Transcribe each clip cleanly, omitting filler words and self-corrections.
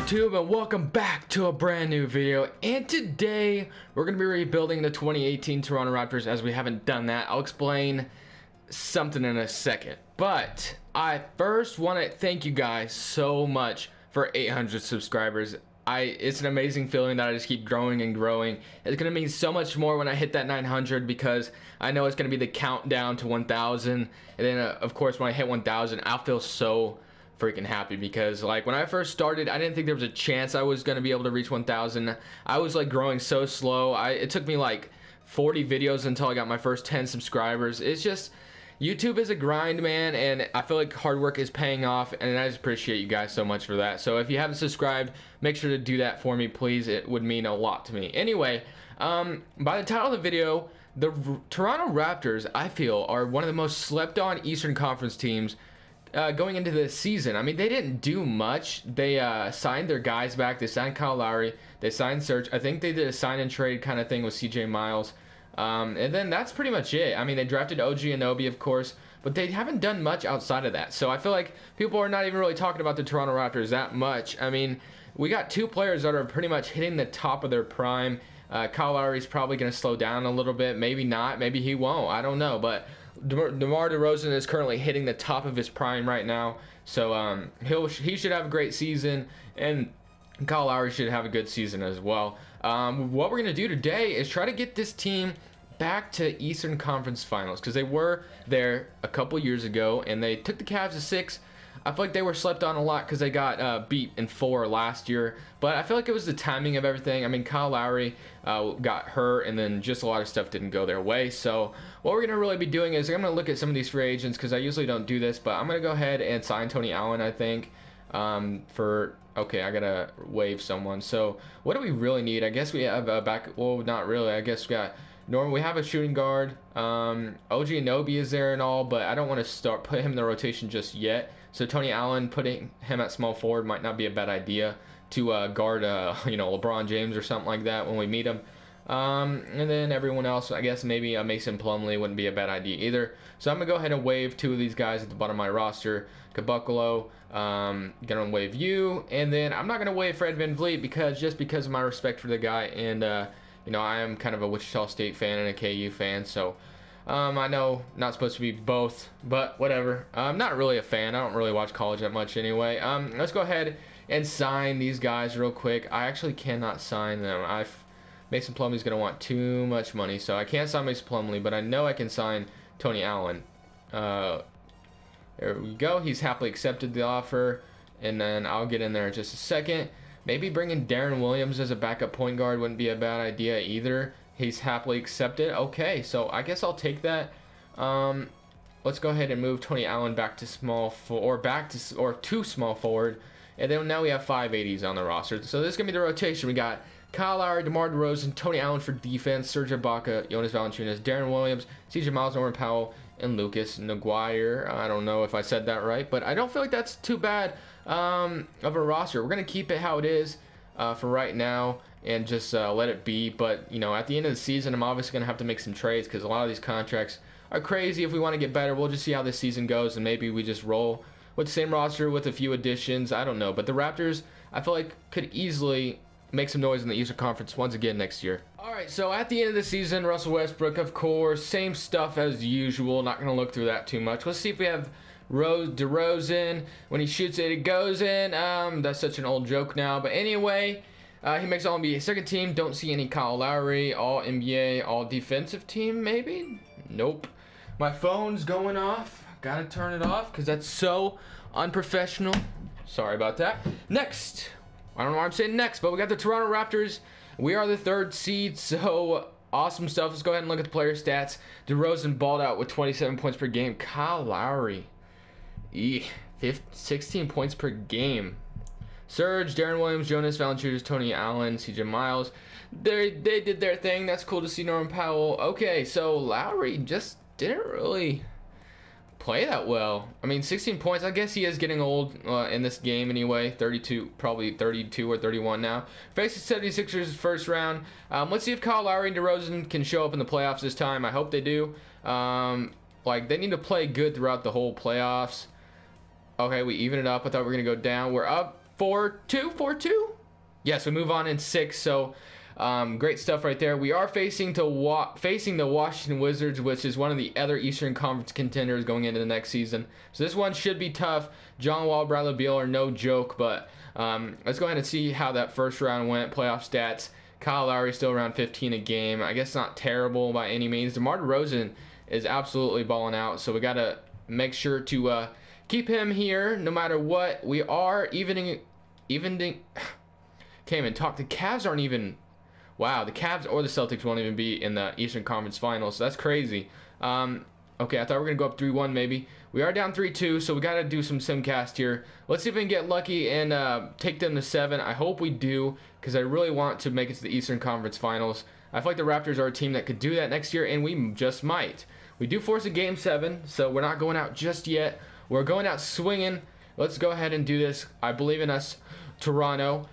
YouTube, and welcome back to a brand new video. And today we're going to be rebuilding the 2018 Toronto Raptors, as we haven't done that. I'll explain something in a second, but I first want to thank you guys so much for 800 subscribers. It's an amazing feeling that I just keep growing and growing. It's going to mean so much more when I hit that 900, because I know it's going to be the countdown to 1,000, and then of course when I hit 1,000 I'll feel so freaking happy, because like when I first started I didn't think there was a chance I was going to be able to reach 1,000. I was like growing so slow. It took me like 40 videos until I got my first 10 subscribers. It's just, YouTube is a grind, man, and I feel like hard work is paying off, and I just appreciate you guys so much for that. So if you haven't subscribed, make sure to do that for me, please. It would mean a lot to me. Anyway, by the title of the video, the Toronto Raptors, I feel, are one of the most slept on Eastern Conference teams going into this season. I mean, they didn't do much. They signed their guys back. They signed Kyle Lowry. They signed Serge. I think they did a sign and trade kind of thing with CJ Miles. And then that's pretty much it. I mean, they drafted OG Anunoby, of course, but they haven't done much outside of that. So I feel like people are not even really talking about the Toronto Raptors that much. I mean, we got two players that are pretty much hitting the top of their prime. Kyle Lowry's probably going to slow down a little bit. Maybe not. Maybe he won't. I don't know. But DeMar DeRozan is currently hitting the top of his prime right now. So he should have a great season, and Kyle Lowry should have a good season as well. What we're going to do today is try to get this team back to Eastern Conference Finals, because they were there a couple years ago, and they took the Cavs to 6. I feel like they were slept on a lot because they got beat in 4 last year, but I feel like it was the timing of everything. I mean, Kyle Lowry got hurt, and then just a lot of stuff didn't go their way. So what we're going to really be doing is I'm going to look at some of these free agents, because I usually don't do this, but I'm going to go ahead and sign Tony Allen, I think, okay, I got to waive someone. So what do we really need? I guess we have a back, well, not really. I guess we have a shooting guard. OG Anunoby is there and all, but I don't want to put him in the rotation just yet. So Tony Allen, putting him at small forward might not be a bad idea to guard, LeBron James or something like that when we meet him. And then everyone else, I guess maybe Mason Plumlee wouldn't be a bad idea either. So I'm going to go ahead and waive 2 of these guys at the bottom of my roster. Caboclo, going to waive you. And then I'm not going to waive Fred VanVleet, because of my respect for the guy. And, I am kind of a Wichita State fan and a KU fan. So I know not supposed to be both, but whatever. I'm not really a fan. I don't really watch college that much anyway. Let's go ahead and sign these guys real quick. I actually cannot sign them. Mason Plumlee's going to want too much money, so I can't sign Mason Plumlee, but I know I can sign Tony Allen. There we go. He's happily accepted the offer, and then I'll get in there in just a second. Maybe bringing Darren Williams as a backup point guard wouldn't be a bad idea either. He's happily accepted. Okay, so I guess I'll take that. Let's go ahead and move Tony Allen back to small to small forward, and then now we have 580s on the roster. So this is gonna be the rotation. We got Kyle Lowry, DeMar DeRozan, Tony Allen for defense, Serge Ibaka, Jonas Valanciunas, Darren Williams, CJ Miles, Norman Powell, and Lucas Naguire. I don't know if I said that right, but I don't feel like that's too bad of a roster. We're gonna keep it how it is for right now, and just let it be. But at the end of the season, I'm obviously gonna have to make some trades, because a lot of these contracts are crazy. If we want to get better, we'll just see how this season goes, and maybe we just roll with the same roster with a few additions. I don't know, but the Raptors, I feel like, could easily make some noise in the Eastern Conference once again next year. Alright, so at the end of the season, Russell Westbrook, of course, same stuff as usual. Not going to look through that too much. Let's see if we have DeRozan. When he shoots it, it goes in. That's such an old joke now. But anyway, he makes all NBA second team. Don't see any Kyle Lowry. All NBA, all defensive team, maybe? Nope. My phone's going off. Gotta turn it off, because that's so unprofessional. Sorry about that. Next. I don't know why I'm saying next, but we got the Toronto Raptors. We are the 3rd seed, so awesome stuff. Let's go ahead and look at the player stats. DeRozan balled out with 27 points per game. Kyle Lowry, 16 points per game. Serge, Darren Williams, Jonas Valanciunas, Tony Allen, CJ Miles. They did their thing. That's cool to see. Norman Powell. Okay, so Lowry just didn't really play that well. I mean, 16 points. I guess he is getting old in this game anyway. 32, probably 32 or 31 now. Faces 76ers first round. Let's see if Kyle Lowry and DeRozan can show up in the playoffs this time. I hope they do. They need to play good throughout the whole playoffs. Okay, we even it up. I thought we were going to go down. We're up 4-2, 4-2. Yes, we move on in 6. So great stuff right there. We are facing the Washington Wizards, which is one of the other Eastern Conference contenders going into the next season. So this one should be tough. John Wall, Bradley Beal are no joke, but let's go ahead and see how that first round went. Playoff stats. Kyle Lowry still around 15 a game. I guess not terrible by any means. DeMar DeRozan is absolutely balling out, so we got to make sure to keep him here no matter what. We are evening. Can't even talk. The Cavs aren't even. Wow, the Cavs or the Celtics won't even be in the Eastern Conference Finals. So that's crazy. Okay, I thought we were going to go up 3-1 maybe. We are down 3-2, so we got to do some simcast here. Let's see if we can get lucky and take them to 7. I hope we do, because I really want to make it to the Eastern Conference Finals. I feel like the Raptors are a team that could do that next year, and we just might. We do force a Game 7, so we're not going out just yet. We're going out swinging. Let's go ahead and do this. I believe in us, Toronto.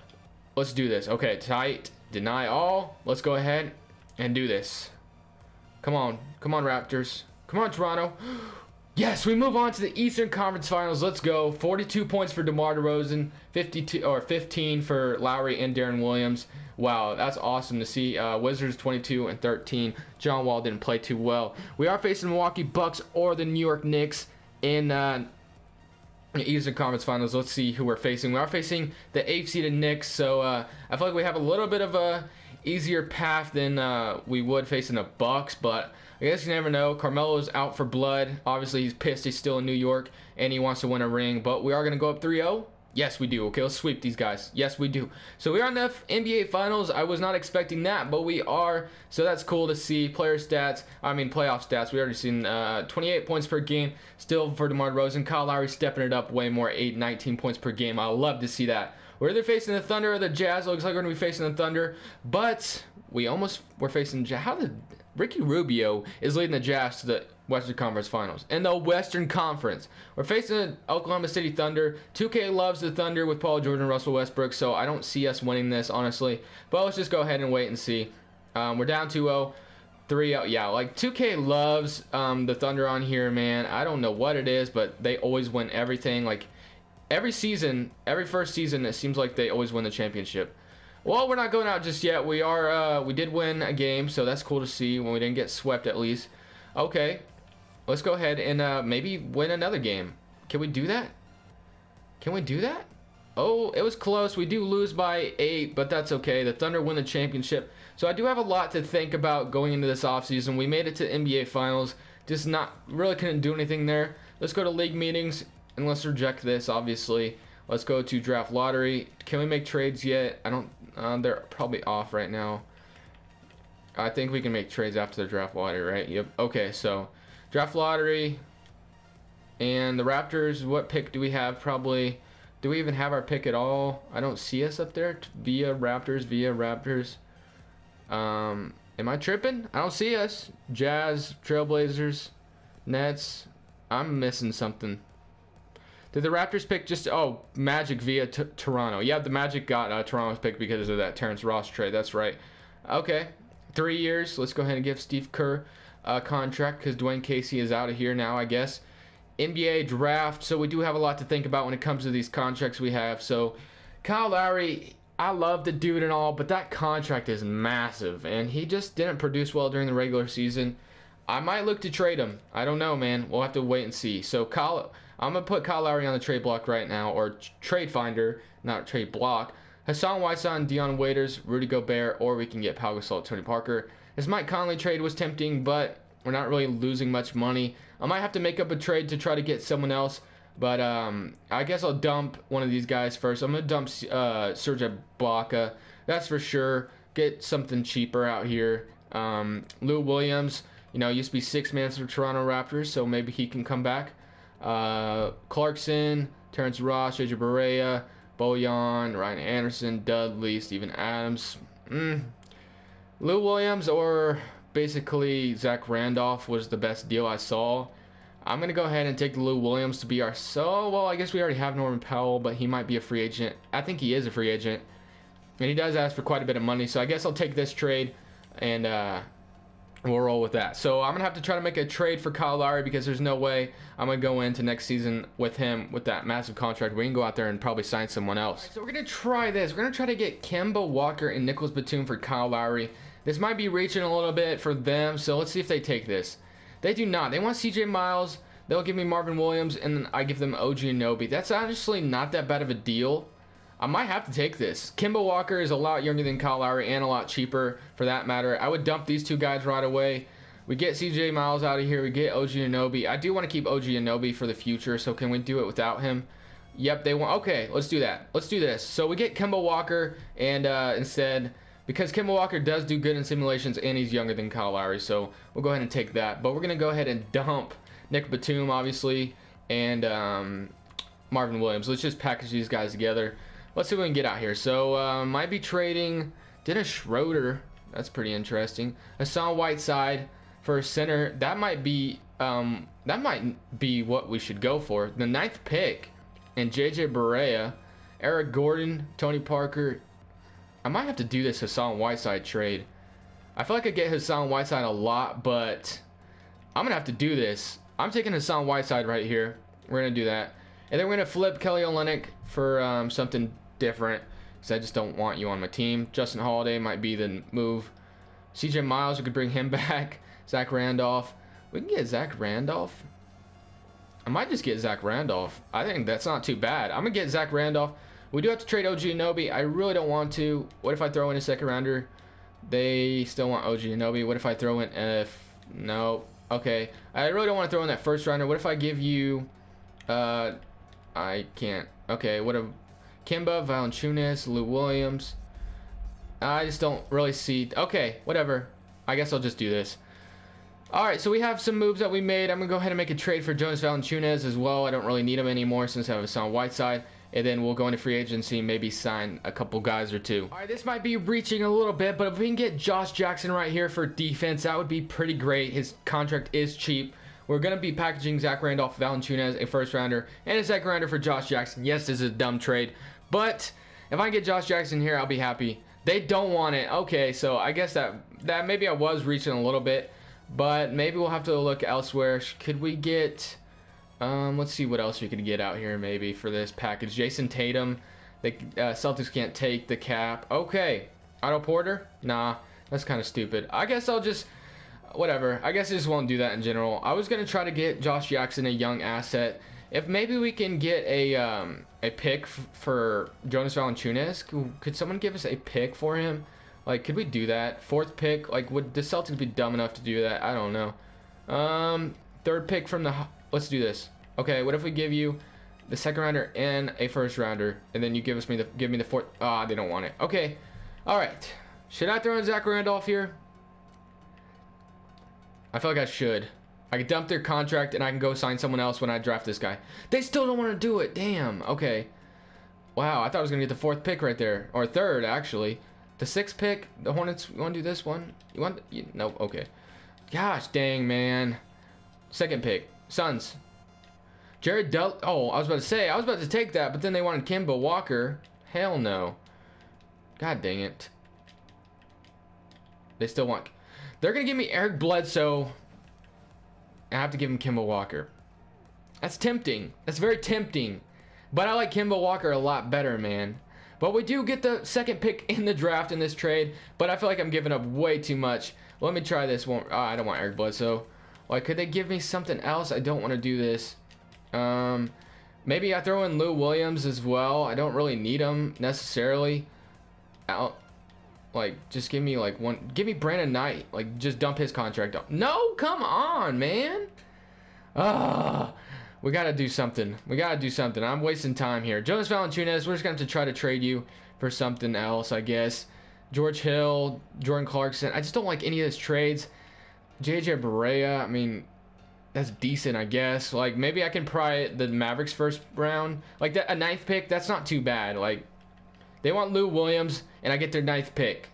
Let's do this. Okay, tight. Deny all. Let's go ahead and do this. Come on. Come on, Raptors. Come on, Toronto. Yes, we move on to the Eastern Conference Finals. Let's go. 42 points for DeMar DeRozan, 15 for Lowry and Darren Williams. Wow, that's awesome to see. Wizards 22 and 13. John Wall didn't play too well. We are facing the Milwaukee Bucks or the New York Knicks in the Eastern Conference Finals. Let's see who we're facing. We are facing the 8th seeded Knicks, so I feel like we have a little bit of a easier path than we would facing the Bucks, but I guess you never know. Carmelo's out for blood. Obviously, he's pissed. He's still in New York, and he wants to win a ring. But we are going to go up 3-0. Yes, we do. Okay, let's sweep these guys. Yes, we do. So we are in the NBA Finals. I was not expecting that, but we are. So that's cool to see. Player stats. I mean, playoff stats. We already seen 28 points per game. Still for DeMar DeRozan. Kyle Lowry stepping it up way more. 19 points per game. I love to see that. We're either facing the Thunder or the Jazz. It looks like we're going to be facing the Thunder. But we almost were facing the Jazz. How did Ricky Rubio is leading the Jazz to the Western Conference Finals? In the Western Conference, we're facing the Oklahoma City Thunder. 2K loves the Thunder with Paul George and Russell Westbrook, so I don't see us winning this, honestly. But let's just go ahead and wait and see. We're down 2-0. 3-0. Yeah, like 2K loves the Thunder on here, man. I don't know what it is, but they always win everything. Like every season, every first season, it seems like they always win the championship. Well, we're not going out just yet. We did win a game, so that's cool to see when we didn't get swept at least. Okay, let's go ahead and maybe win another game. Can we do that? Can we do that? Oh, it was close. We do lose by 8, but that's okay. The Thunder win the championship. So I do have a lot to think about going into this offseason. We made it to NBA Finals. Just really couldn't do anything there. Let's go to league meetings, and let's reject this, obviously. Let's go to draft lottery. Can we make trades yet? I don't. They're probably off right now. I think we can make trades after the draft lottery, right? Yep. Okay, so draft lottery and the Raptors. What pick do we have? Probably. Do we even have our pick at all? I don't see us up there. Via Raptors. Am I tripping? I don't see us. Jazz, Trailblazers, Nets. I'm missing something. Did the Raptors pick just... Oh, Magic via Toronto. Yeah, the Magic got Toronto's pick because of that Terrence Ross trade. That's right. Okay. 3 years. Let's go ahead and give Steve Kerr a contract because Dwayne Casey is out of here now, I guess. NBA draft. So we do have a lot to think about when it comes to these contracts we have. So Kyle Lowry, I love the dude and all, but that contract is massive. And he just didn't produce well during the regular season. I might look to trade him. I don't know, man. We'll have to wait and see. So I'm going to put Kyle Lowry on the trade block right now, or trade finder, not trade block. Hassan Whiteside, Dion Waiters, Rudy Gobert, or we can get Pau Gasol, Tony Parker. This Mike Conley trade was tempting, but we're not really losing much money. I might have to make up a trade to try to get someone else, but I guess I'll dump one of these guys first. I'm going to dump Serge Ibaka, that's for sure. Get something cheaper out here. Lou Williams, used to be 6 minutes for Toronto Raptors, so maybe he can come back. Clarkson, Terrence Ross, JJ Barea, Bojan, Ryan Anderson, Dudley, Steven Adams. Lou Williams or basically Zach Randolph was the best deal I saw. I'm going to go ahead and take Lou Williams to be our... well, I guess we already have Norman Powell, but he might be a free agent. I think he is a free agent. And he does ask for quite a bit of money, so I guess I'll take this trade and we'll roll with that. So I'm gonna have to try to make a trade for Kyle Lowry because there's no way I'm gonna go into next season with him with that massive contract. We can go out there and probably sign someone else. Right, so we're gonna try this. We're gonna try to get Kemba Walker and Nicholas Batum for Kyle Lowry. This might be reaching a little bit for them, so let's see if they take this. They do not. They want CJ Miles. They'll give me Marvin Williams, and then I give them OG Anunoby. That's honestly not that bad of a deal. I might have to take this. Kemba Walker is a lot younger than Kyle Lowry and a lot cheaper for that matter. I would dump these two guys right away. We get CJ Miles out of here. We get OG Anunoby. I do want to keep OG Anunoby for the future, so can we do it without him? Yep, they want. Okay, let's do that. Let's do this. So we get Kemba Walker, and instead, because Kemba Walker does do good in simulations, and he's younger than Kyle Lowry, so we'll go ahead and take that. But we're going to go ahead and dump Nick Batum, obviously, and Marvin Williams. Let's just package these guys together. Let's see what we can get out here. So, might be trading Dennis Schroeder. That's pretty interesting. Hassan Whiteside for a center. That might be what we should go for. The 9th pick. And JJ Barea, Eric Gordon, Tony Parker. I might have to do this Hassan Whiteside trade. I feel like I get Hassan Whiteside a lot, but I'm going to have to do this. I'm taking Hassan Whiteside right here. We're going to do that. And then we're going to flip Kelly Olynyk for something different, because I just don't want you on my team. Justin Holiday might be the move. CJ Miles, we could bring him back. Zach Randolph. We can get Zach Randolph. I might just get Zach Randolph. I think that's not too bad. I'm going to get Zach Randolph. We do have to trade OG Anunoby. I really don't want to. What if I throw in a second rounder? They still want OG Anunoby. What if I throw in no. Okay. I really don't want to throw in that first rounder. What if I give you I can't. Okay, what a Kemba, Valanciunas, Lou Williams. I just don't really see. Okay, whatever. I guess I'll just do this. Alright, so we have some moves that we made. I'm going to go ahead and make a trade for Jonas Valanciunas as well. I don't really need him anymore since I have Hassan Whiteside. And then we'll go into free agency and maybe sign a couple guys or two. Alright, this might be reaching a little bit, but if we can get Josh Jackson right here for defense, that would be pretty great. His contract is cheap. We're going to be packaging Zach Randolph, Valanciunas, a first rounder, and a second rounder for Josh Jackson. Yes, this is a dumb trade, but if I can get Josh Jackson here, I'll be happy. They don't want it. Okay, so I guess that maybe I was reaching a little bit, but maybe we'll have to look elsewhere. Could we get, let's see what else we could get out here maybe for this package. Jason Tatum. The Celtics can't take the cap. Okay. Otto Porter? Nah, that's kind of stupid. I guess I'll just, whatever. I guess I just won't do that in general. I was going to try to get Josh Jackson, a young asset. If maybe we can get a pick for Jonas Valanciunas. Could someone give us a pick for him? Like, could we do that? 4th pick? Like, would the Celtics be dumb enough to do that? I don't know. 3rd pick from the... Let's do this. Okay, what if we give you the second rounder and a first rounder, and then you give me the 4th... Ah, they don't want it. Okay. All right. Should I throw in Zach Randolph here? I feel like I should. I could dump their contract, and I can go sign someone else when I draft this guy. They still don't want to do it. Damn. Okay. Wow, I thought I was going to get the 4th pick right there. Or 3rd, actually. The 6th pick. The Hornets, you want to do this one? You want... No, okay. Gosh, dang, man. 2nd pick. Suns. Jared Dudley. Oh, I was about to say. I was about to take that, but then they wanted Kemba Walker. Hell no. God dang it. They still want... They're going to give me Eric Bledsoe. I have to give him Kemba Walker. That's tempting. That's very tempting. But I like Kemba Walker a lot better, man. But we do get the 2nd pick in the draft in this trade. But I feel like I'm giving up way too much. Let me try this one. Oh, I don't want Eric Bledsoe. Like, could they give me something else? I don't want to do this. Maybe I throw in Lou Williams as well. I don't really need him necessarily. Like, just give me like one. Give me Brandon Knight. Like, just dump his contract off. No, come on, man. We gotta do something. We gotta do something. I'm wasting time here. Jonas Valanciunas, we're just gonna have to try to trade you for something else, I guess. George Hill, Jordan Clarkson. I just don't like any of those trades. JJ Barea, I mean, that's decent, I guess. Like, maybe I can pry the Mavericks first round. Like, that, a 9th pick, that's not too bad. Like, they want Lou Williams, and I get their 9th pick.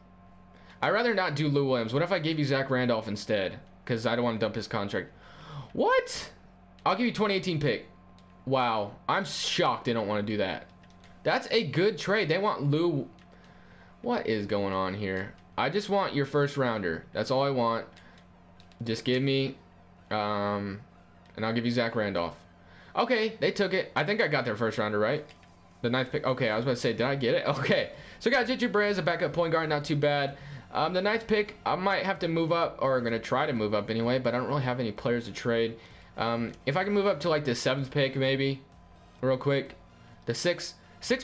I'd rather not do Lou Williams. What if I gave you Zach Randolph instead? Because I don't want to dump his contract. What? I'll give you 2018 pick. Wow. I'm shocked they don't want to do that. That's a good trade. They want Lou. What is going on here? I just want your first rounder. That's all I want. Just give me, and I'll give you Zach Randolph. Okay, they took it. I think I got their first rounder, right? The 9th pick. Okay, I was about to say, did I get it? Okay. So I got JJ Barea as a backup point guard, not too bad. The 9th pick, I might have to move up, or I'm going to try to move up anyway, but I don't really have any players to trade. If I can move up to like the 7th pick, maybe, real quick. The 6th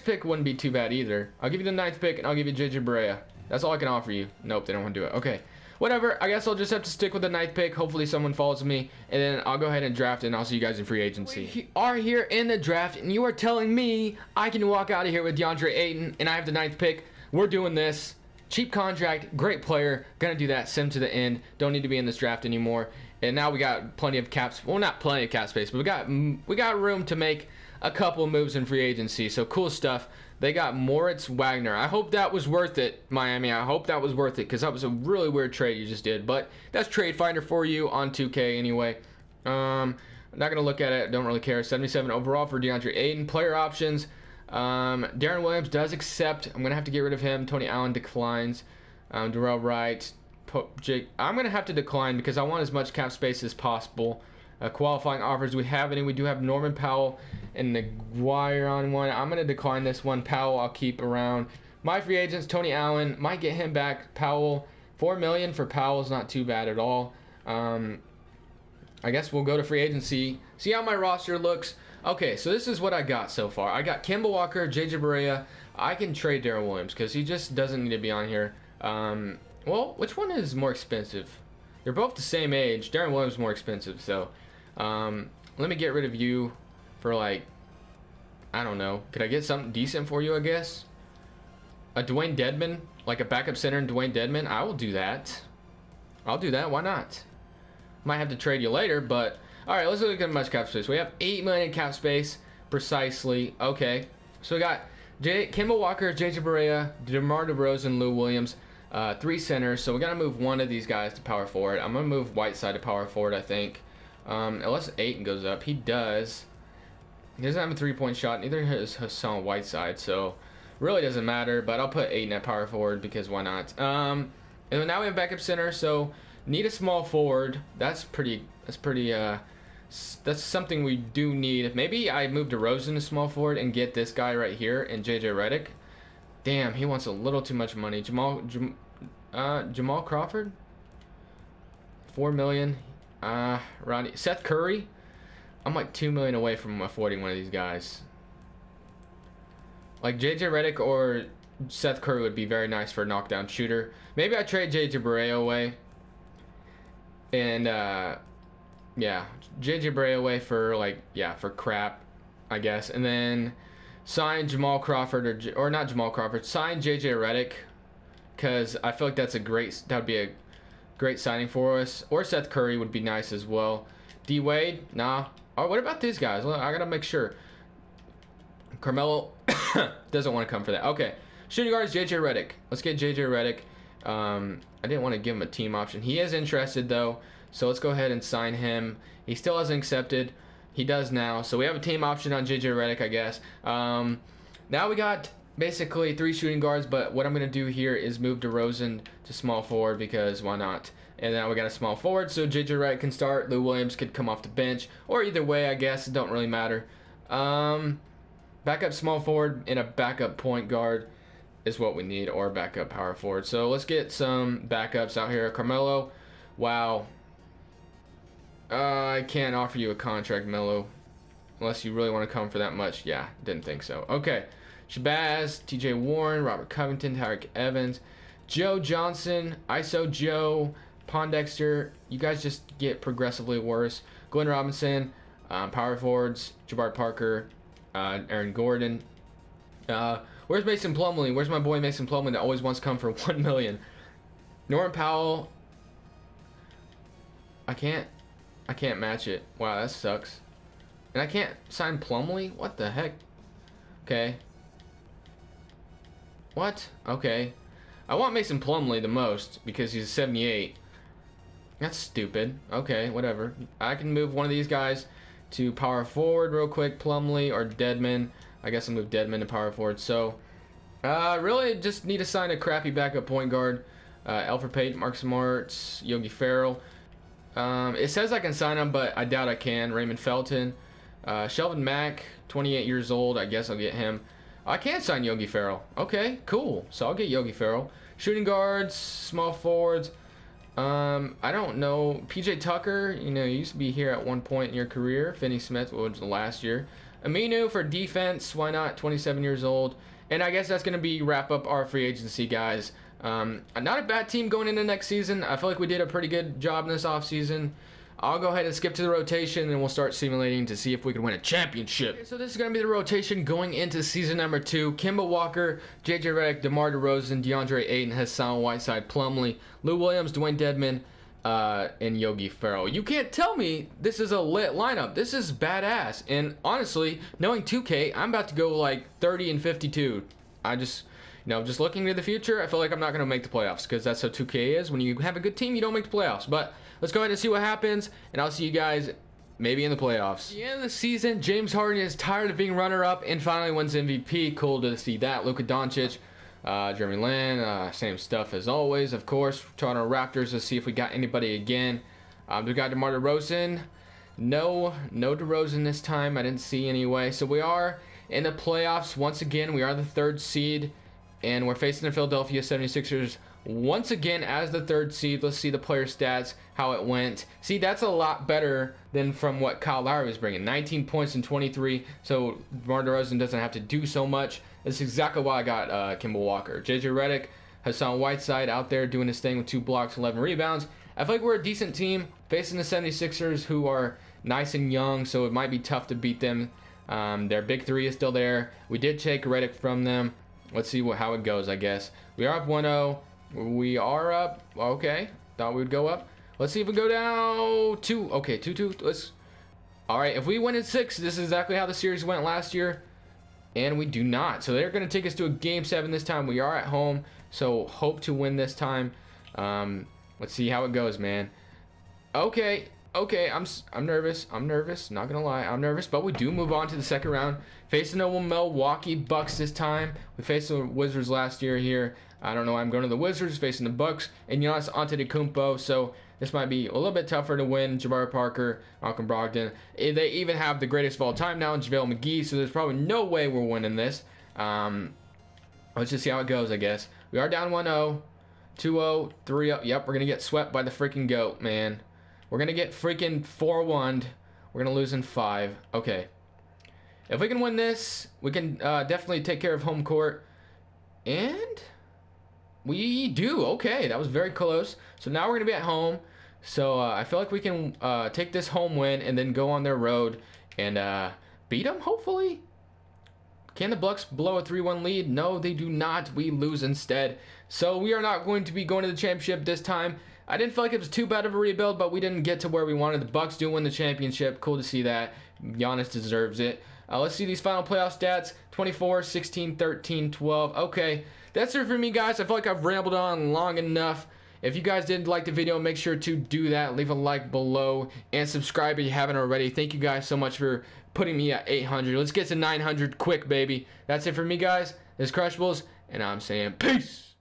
pick wouldn't be too bad either. I'll give you the 9th pick, and I'll give you JJ Barea. That's all I can offer you. Nope, they don't want to do it. Okay. Whatever, I guess I'll just have to stick with the 9th pick. Hopefully someone follows me, and then I'll go ahead and draft, and I'll see you guys in free agency. We are here in the draft, and you are telling me I can walk out of here with DeAndre Ayton, and I have the 9th pick. We're doing this. Cheap contract, great player. Gonna do that, send him to the end. Don't need to be in this draft anymore. And now we got plenty of caps. Well, not plenty of cap space, but we got room to make a couple of moves in free agency. So cool stuff. They got Moritz Wagner. I hope that was worth it, Miami. I hope that was worth it, because that was a really weird trade you just did. But that's Trade Finder for you on 2K anyway. I'm not going to look at it. Don't really care. 77 overall for DeAndre Ayton. Player options. Darren Williams does accept. I'm going to have to get rid of him. Tony Allen declines. Darrell Wright. Jake. I'm going to have to decline because I want as much cap space as possible. Qualifying offers, we have any. We do have Norman Powell and Naguire on one. I'm going to decline this one. Powell I'll keep around. My free agents, Tony Allen, might get him back. Powell, $4 million for Powell is not too bad at all. I guess we'll go to free agency, see how my roster looks. Okay, so this is what I got so far. I got Kemba Walker, JJ Barea. I can trade Darren Williams because he just doesn't need to be on here. Well, which one is more expensive? They're both the same age. Darren Williams is more expensive, so let me get rid of you for, like, I don't know. Could I get something decent for you, I guess? A Dwayne Dedman, like a backup center in Dwayne Dedman? I will do that. I'll do that. Why not? Might have to trade you later, but all right, let's look at much cap space. We have 8 million cap space precisely. Okay, so we got Kemba Walker, JJ Barea, DeMar DeRozan, Lou Williams, 3 centers. So we got to move one of these guys to power forward. I'm gonna move Whiteside to power forward, I think. Unless Ayton goes up, he does. He doesn't have a 3-point shot. Neither has Hassan Whiteside, so really doesn't matter. But I'll put Ayton at power forward because why not? And now we have backup center, so need a small forward. That's something we do need. Maybe I move DeRozan to small forward and get this guy right here and JJ Redick. Damn, he wants a little too much money. Jamal Crawford, $4 million. Ronnie, Seth Curry. I'm like $2 million away from affording one of these guys. Like JJ Redick or Seth Curry would be very nice for a knockdown shooter. Maybe I trade JJ Barea away. And yeah, JJ Barea away for for crap, I guess. And then sign Jamal Crawford or not Jamal Crawford. Sign JJ Redick, because I feel like that would be a great signing for us. Or Seth Curry would be nice as well. D Wade, nah. Oh, what about these guys? Well, I gotta make sure. Carmelo doesn't want to come for that. Okay, shooting guards, JJ Redick. Let's get JJ Redick. I didn't want to give him a team option. He is interested though, so let's go ahead and sign him. He still hasn't accepted. He does now, so we have a team option on JJ Redick, I guess. Now we got basically 3 shooting guards, but what I'm gonna do here is move DeRozan to small forward because why not? And now we got a small forward, so JJ Redick can start. Lou Williams could come off the bench, or either way, I guess it don't really matter. Backup small forward and a backup point guard is what we need, or backup power forward. So let's get some backups out here. Carmelo, wow. I can't offer you a contract, Melo, unless you really want to come for that much. Yeah, didn't think so. Okay, Shabazz, TJ Warren, Robert Covington, Tyreke Evans, Joe Johnson, ISO Joe, Pondexter. You guys just get progressively worse. Glenn Robinson, power forwards, Jabari Parker, Aaron Gordon. Where's Mason Plumlee? Where's my boy Mason Plumlee that always wants to come for $1 million? Norman Powell. I can't match it. Wow, that sucks. And I can't sign Plumlee? What the heck? Okay. What? Okay. I want Mason Plumlee the most because he's a 78. That's stupid. Okay, whatever. I can move one of these guys to power forward real quick. Plumlee or Dedman. I guess I'll move Dedman to power forward. So, really just need to sign a crappy backup point guard. Elfrid Payton, Mark Smarts, Yogi Ferrell. It says I can sign him, but I doubt I can. Raymond Felton. Shelvin Mack, 28 years old. I guess I'll get him. I can sign Yogi Ferrell. Okay, cool. So I'll get Yogi Ferrell. Shooting guards, small forwards. I don't know. PJ Tucker, you know, used to be here at one point in your career. Finney Smith was last year. Aminu for defense. Why not? 27 years old. And I guess that's going to be wrap up our free agency, guys. Not a bad team going into next season. I feel like we did a pretty good job in this offseason. I'll go ahead and skip to the rotation, and we'll start simulating to see if we can win a championship. Okay, so this is going to be the rotation going into season number 2. Kemba Walker, J.J. Redick, DeMar DeRozan, DeAndre Ayton, Hassan Whiteside, Plumlee, Lou Williams, Dwayne Dedmon, and Yogi Ferrell. You can't tell me this is a lit lineup. This is badass. And honestly, knowing 2K, I'm about to go like 30 and 52. Just looking to the future, I feel like I'm not going to make the playoffs because that's how 2K is. When you have a good team, you don't make the playoffs. But let's go ahead and see what happens, and I'll see you guys maybe in the playoffs. At the end of the season, James Harden is tired of being runner-up and finally wins MVP. Cool to see that. Luka Doncic, Jeremy Lin, same stuff as always, of course. Toronto Raptors, let's see if we got anybody again. We got DeMar DeRozan. No DeRozan this time. I didn't see anyway. So we are in the playoffs once again. We are the 3rd seed. And we're facing the Philadelphia 76ers once again as the 3rd seed. Let's see the player stats, how it went. See, that's a lot better than from what Kyle Lowry was bringing. 19 points in 23, so DeMar DeRozan doesn't have to do so much. That's exactly why I got Kemba Walker. J.J. Redick, Hassan Whiteside out there doing his thing with 2 blocks, 11 rebounds. I feel like we're a decent team facing the 76ers, who are nice and young, so it might be tough to beat them. Their big 3 is still there. We did take Redick from them. Let's see how it goes, I guess. We are up 1-0. We are up. Okay. Thought we would go up. Let's see if we go down 2. Okay, 2-2. Let's. All right. If we win in 6, this is exactly how the series went last year. And we do not. So they're going to take us to a Game 7 this time. We are at home. So hope to win this time. Let's see how it goes, man. Okay. Okay, I'm nervous. Not gonna lie, I'm nervous. But we do move on to the second round, facing the Milwaukee Bucks this time. We faced the Wizards last year here. I don't know why I'm going to the Wizards, facing the Bucks and Giannis Antetokounmpo. So this might be a little bit tougher to win. Jabari Parker, Malcolm Brogdon. They even have the greatest of all time now in JaVale McGee. So there's probably no way we're winning this. Let's just see how it goes, I guess. We are down 1-0, 2-0, 3-0. Yep, we're gonna get swept by the freaking GOAT, man. We're going to get freaking 4-1. We're going to lose in 5. Okay. If we can win this, we can definitely take care of home court. And we do. Okay, that was very close. So now we're going to be at home. So I feel like we can take this home win and then go on their road and beat them, hopefully. Can the Bucks blow a 3-1 lead? No, they do not. We lose instead. So we are not going to be going to the championship this time. I didn't feel like it was too bad of a rebuild, but we didn't get to where we wanted. The Bucks do win the championship. Cool to see that. Giannis deserves it. Let's see these final playoff stats. 24, 16, 13, 12. Okay, that's it for me, guys. I feel like I've rambled on long enough. If you guys did like the video, make sure to do that. Leave a like below and subscribe if you haven't already. Thank you guys so much for putting me at 800. Let's get to 900 quick, baby. That's it for me, guys. This is Crushables, and I'm saying peace.